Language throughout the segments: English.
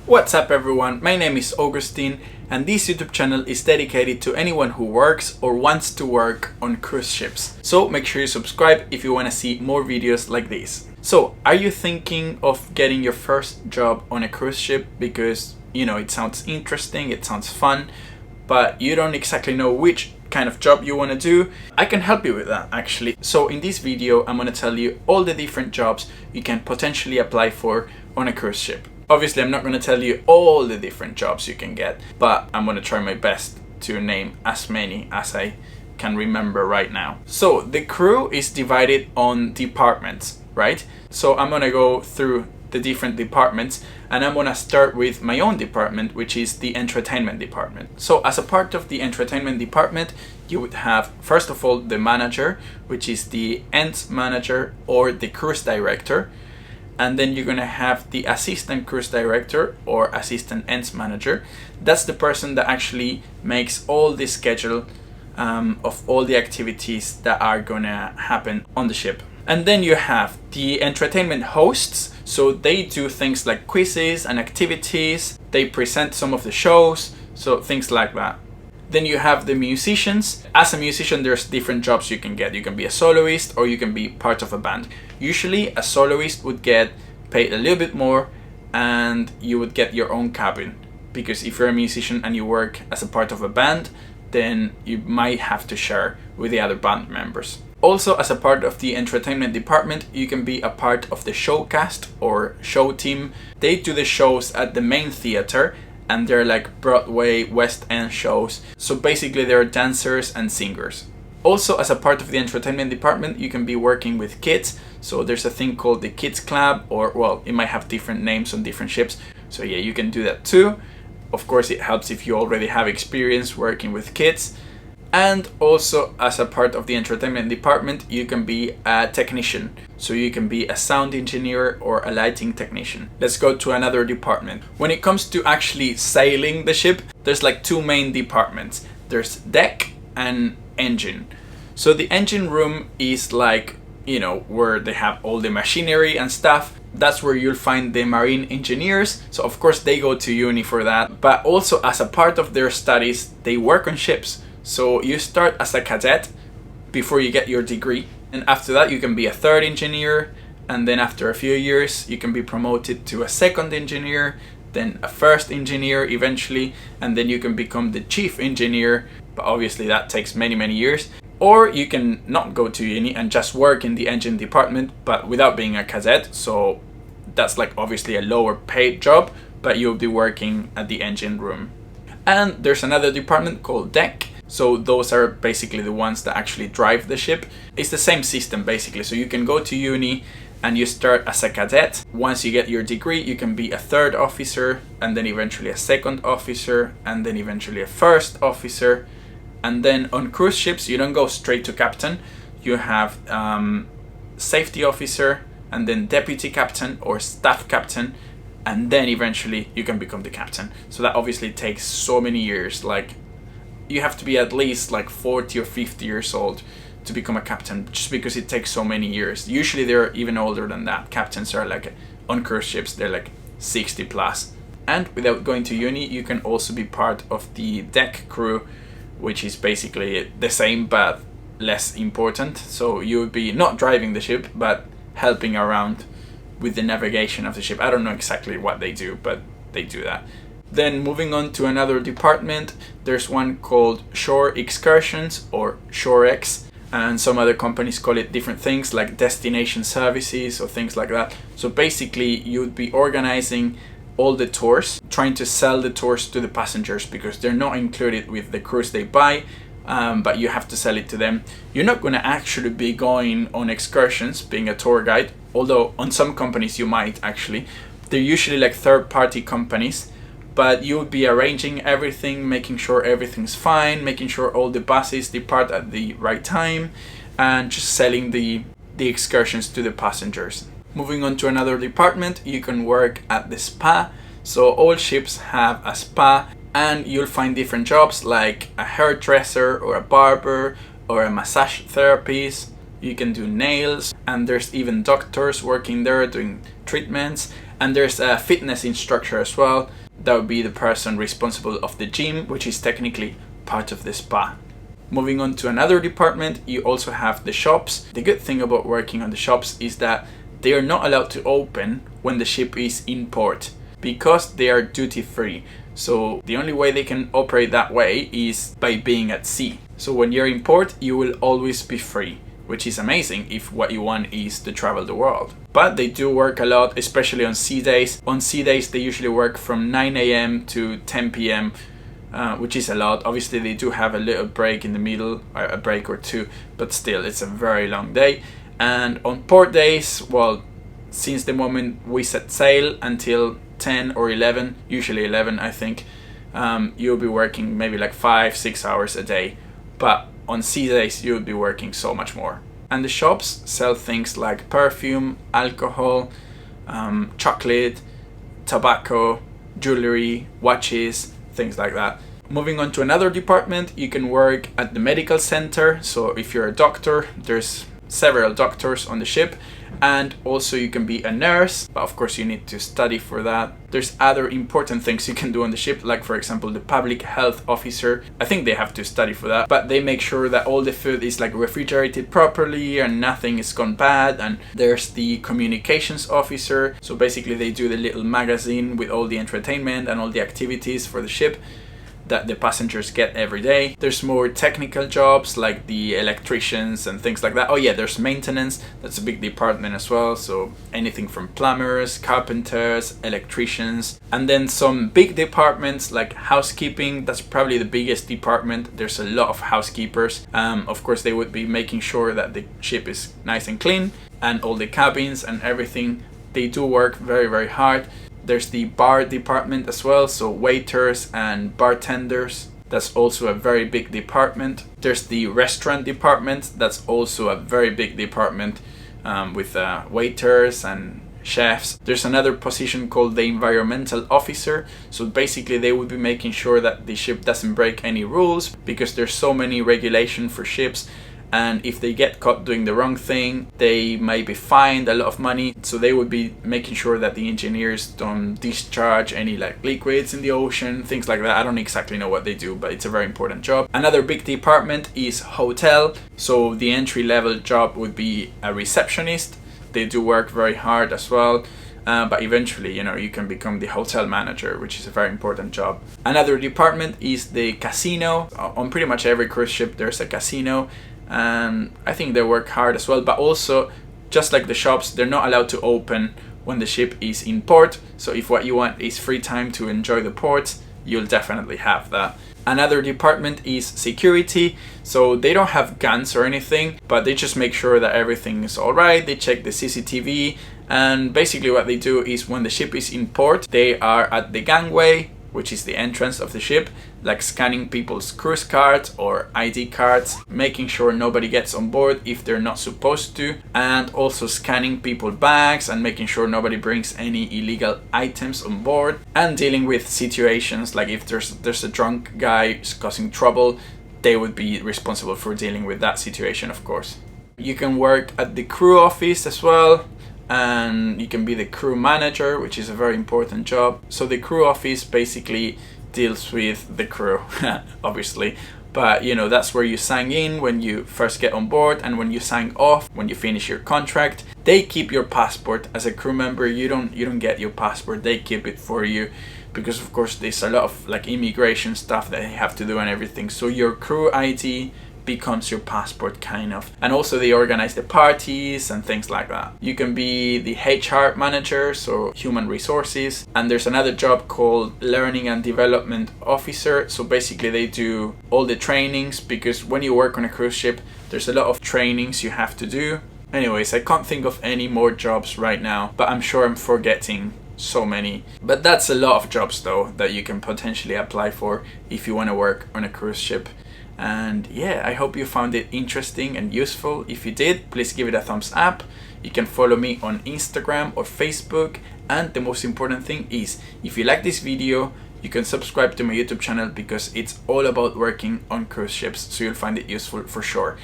What's up everyone, my name is Augustine and this YouTube channel is dedicated to anyone who works or wants to work on cruise ships. So make sure you subscribe if you want to see more videos like this. So are you thinking of getting your first job on a cruise ship because it sounds interesting, it sounds fun, but you don't exactly know which kind of job you want to do? I can help you with that actually. So in this video I'm going to tell you all the different jobs you can potentially apply for on a cruise ship. Obviously I'm not going to tell you all the different jobs you can get, but I'm going to try my best to name as many as I can remember right now. So the crew is divided on departments, right? So I'm going to go through the different departments and I'm going to start with my own department, which is the entertainment department. So as a part of the entertainment department, you would have first of all the manager, which is the ends manager or the cruise director. And then you're going to have the assistant cruise director or assistant ends manager. That's the person that actually makes all the schedule of all the activities that are going to happen on the ship. And then you have the entertainment hosts. So they do things like quizzes and activities. They present some of the shows, so things like that. Then you have the musicians. As a musician, there's different jobs you can get. You can be a soloist or you can be part of a band. Usually a soloist would get paid a little bit more and you would get your own cabin, because if you're a musician and you work as a part of a band, then you might have to share with the other band members. Also, as a part of the entertainment department, you can be a part of the show cast or show team. They do the shows at the main theater and they're like Broadway, West End shows. So basically they're dancers and singers. Also, as a part of the entertainment department, you can be working with kids. So there's a thing called the Kids Club, or well, it might have different names on different ships. So yeah, you can do that too. Of course, it helps if you already have experience working with kids. And also, as a part of the entertainment department, you can be a technician. So you can be a sound engineer or a lighting technician. Let's go to another department. When it comes to actually sailing the ship, there's like two main departments. There's deck and engine. So the engine room is like, where they have all the machinery and stuff. That's where you'll find the marine engineers. So of course they go to uni for that. But also as a part of their studies, they work on ships. So you start as a cadet before you get your degree. And after that you can be a third engineer. And then after a few years you can be promoted to a second engineer, then a first engineer eventually, and then you can become the chief engineer. But obviously that takes many years. Or you can not go to uni and just work in the engine department, but without being a cadet. So that's like obviously a lower paid job, but you'll be working at the engine room. And there's another department called deck. So those are basically the ones that actually drive the ship. It's the same system basically. So you can go to uni and you start as a cadet. Once you get your degree, you can be a third officer and then eventually a second officer and then eventually a first officer. And then on cruise ships, you don't go straight to captain. You have safety officer and then deputy captain or staff captain. And then eventually you can become the captain. So that obviously takes so many years. Like you have to be at least like 40 or 50 years old to become a captain, just because it takes so many years. Usually they're even older than that. Captains are like, on cruise ships, they're like 60 plus. And without going to uni, you can also be part of the deck crew, which is basically the same but less important. So you would be not driving the ship, but helping around with the navigation of the ship. I don't know exactly what they do, but they do that. Then moving on to another department, there's one called Shore Excursions or ShoreX. And some other companies call it different things like destination services or things like that. So basically you'd be organizing all the tours, trying to sell the tours to the passengers because they're not included with the cruise they buy, but you have to sell it to them. You're not going to actually be going on excursions being a tour guide, although on some companies you might actually. They're usually like third-party companies, but you would be arranging everything, making sure everything's fine, making sure all the buses depart at the right time, and just selling the excursions to the passengers. Moving on to another department, you can work at the spa. So all ships have a spa and you'll find different jobs like a hairdresser or a barber or a massage therapist. You can do nails and there's even doctors working there doing treatments. And there's a fitness instructor as well. That would be the person responsible of the gym, which is technically part of the spa. Moving on to another department, you also have the shops. The good thing about working on the shops is that they are not allowed to open when the ship is in port because they are duty free. So the only way they can operate that way is by being at sea. So when you're in port, you will always be free, which is amazing if what you want is to travel the world. But they do work a lot, especially on sea days. On sea days, they usually work from 9 a.m. to 10 p.m., which is a lot. Obviously, they do have a little break in the middle, or a break or two, but still, it's a very long day. And on port days, well, since the moment we set sail until 10 or 11, usually 11, I think, you'll be working maybe like 5-6 hours a day. But on sea days, you'll be working so much more. And the shops sell things like perfume, alcohol, chocolate, tobacco, jewelry, watches, things like that. Moving on to another department, you can work at the medical center. So if you're a doctor, there's several doctors on the ship, and also you can be a nurse, but of course you need to study for that. There's other important things you can do on the ship, like for example the public health officer. I think they have to study for that, but they make sure that all the food is like refrigerated properly and nothing is gone bad. And there's the communications officer, so basically they do the little magazine with all the entertainment and all the activities for the ship that the passengers get every day. There's more technical jobs like the electricians and things like that. Oh yeah, there's maintenance. That's a big department as well. So anything from plumbers, carpenters, electricians. And then some big departments like housekeeping. That's probably the biggest department. There's a lot of housekeepers. Of course, they would be making sure that the ship is nice and clean and all the cabins and everything. They do work very, very hard. There's the bar department as well, so waiters and bartenders. That's also a very big department. There's the restaurant department. That's also a very big department with waiters and chefs. There's another position called the environmental officer. So basically they would be making sure that the ship doesn't break any rules, because there's so many regulations for ships. And if they get caught doing the wrong thing, they may be fined a lot of money. So they would be making sure that the engineers don't discharge any like liquids in the ocean, things like that. I don't exactly know what they do, but it's a very important job. Another big department is hotel. So the entry level job would be a receptionist. They do work very hard as well. But eventually, you can become the hotel manager, which is a very important job. Another department is the casino. On pretty much every cruise ship, there's a casino. And I think they work hard as well, but also just like the shops, they're not allowed to open when the ship is in port. So if what you want is free time to enjoy the port, you'll definitely have that. Another department is security. So they don't have guns or anything, but they just make sure that everything is all right. They check the CCTV, and basically what they do is when the ship is in port, they are at the gangway, which is the entrance of the ship, like scanning people's cruise cards or ID cards, making sure nobody gets on board if they're not supposed to, and also scanning people's bags and making sure nobody brings any illegal items on board, and dealing with situations like if there's a drunk guy causing trouble, they would be responsible for dealing with that situation, of course. You can work at the crew office as well, and you can be the crew manager, which is a very important job. So the crew office basically deals with the crew, obviously, but that's where you sign in when you first get on board, and when you sign off, when you finish your contract. They keep your passport. As a crew member, you don't get your passport, they keep it for you, because of course there's a lot of like immigration stuff that they have to do and everything. So your crew ID becomes your passport, kind of. And also they organize the parties and things like that. You can be the HR manager, so human resources. And there's another job called learning and development officer. So basically they do all the trainings, because when you work on a cruise ship, there's a lot of trainings you have to do. Anyways, I can't think of any more jobs right now, but I'm sure I'm forgetting so many. But that's a lot of jobs though that you can potentially apply for if you want to work on a cruise ship. And yeah, I hope you found it interesting and useful. If you did, please give it a thumbs up. You can follow me on Instagram or Facebook. And the most important thing is, if you like this video, you can subscribe to my YouTube channel, because it's all about working on cruise ships, so you'll find it useful for sure.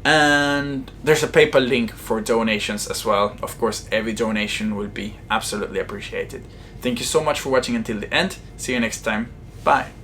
And there's a PayPal link for donations as well. Of course, every donation will be absolutely appreciated. Thank you so much for watching until the end. See you next time. Bye.